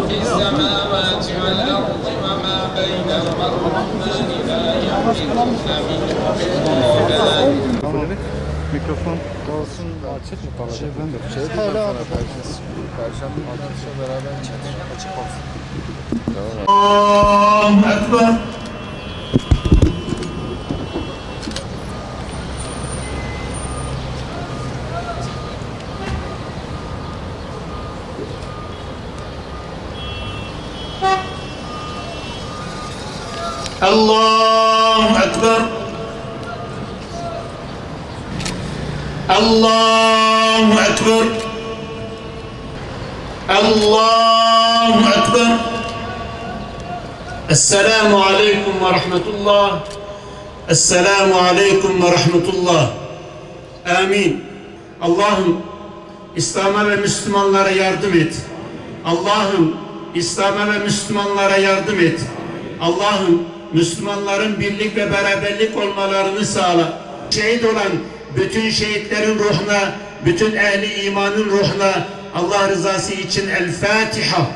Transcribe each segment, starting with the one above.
في السماوات والأرض وما بينهما الرحمن لا يملكون منه. Mikrofon olsun açık mı kalacak? Hala Perşembe arkadaşlar beraber açık olsun. Allahu Ekber. Allahu Ekber. Allahu Ekber. Allahu Ekber. Esselamu Aleyküm ve Rahmetullah. Esselamu Aleyküm ve Rahmetullah. Amin. Allah'ım İslam'a ve Müslümanlara yardım et. Allah'ım İslam'a ve Müslümanlara yardım et. Allah'ım Müslümanların birlik ve beraberlik olmalarını sağla. Şehit olan bütün şehitlerin ruhuna, bütün ehli imanın ruhuna Allah rızası için El Fatiha.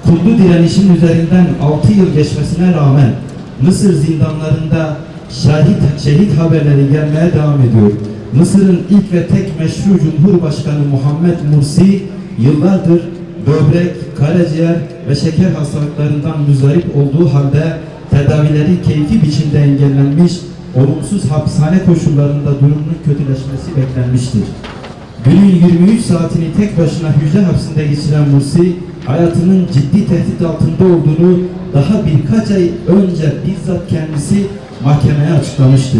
Kurdu direnişin üzerinden 6 yıl geçmesine rağmen Mısır zindanlarında şehit haberleri gelmeye devam ediyor. Mısır'ın ilk ve tek meşru Cumhurbaşkanı Muhammed Mursi yıllardır böbrek, karaciğer ve şeker hastalıklarından müzdarip olduğu halde tedavileri keyfi biçimde engellenmiş, olumsuz hapishane koşullarında durumunun kötüleşmesi beklenmiştir. Günün 23 saatini tek başına hücre hapsinde geçiren Mursi, hayatının ciddi tehdit altında olduğunu daha birkaç ay önce bizzat kendisi mahkemeye açıklamıştı.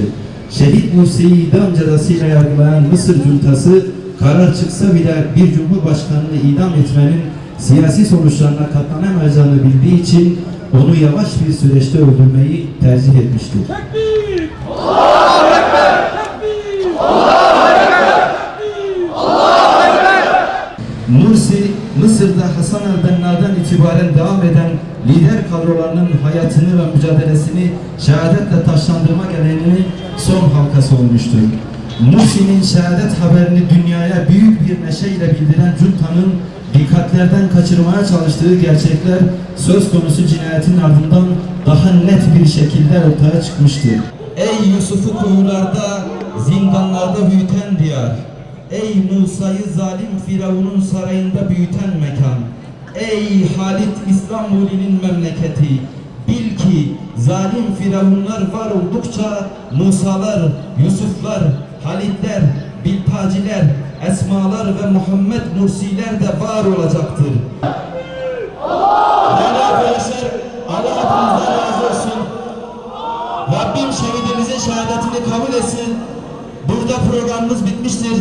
Şehit Mursi'yi idam cezasıyla yargılayan Mısır cuntası, karar çıksa bile bir cumhurbaşkanını idam etmenin siyasi sonuçlarına katlanamayacağını bildiği için onu yavaş bir süreçte öldürmeyi tercih etmiştir. Tekbir! Allahu Ekber! Tekbir! Allahu Ekber! Tekbir! Allahu Ekber! Mursi, Mısır'da Hasan el-Benna'dan itibaren devam eden lider kadrolarının hayatını ve mücadelesini şehadetle taşlandırma geleneğinin son halkası olmuştur. Mursi'nin şehadet haberini dünyaya büyük bir neşeyle bildiren juntanın dikkatlerden kaçırmaya çalıştığı gerçekler söz konusu cinayetin ardından daha net bir şekilde ortaya çıkmıştır. Ey Yusuf'u kuyularda, zindanlarda büyüten diyar! Ey Musa'yı zalim Firavun'un sarayında büyüten mekan! Ey Halit İstanbul'un memleketi! Bil ki zalim Firavunlar var oldukça Musa'lar, Yusuf'lar, Halitler, Biltaciler, Esmalar ve Muhammed Mursi'ler de var olacaktır. Değerli arkadaşlar, Allah hepinizden razı olsun. Rabbim şehidimizin şehadetini kabul etsin. Burada programımız bitmiştir.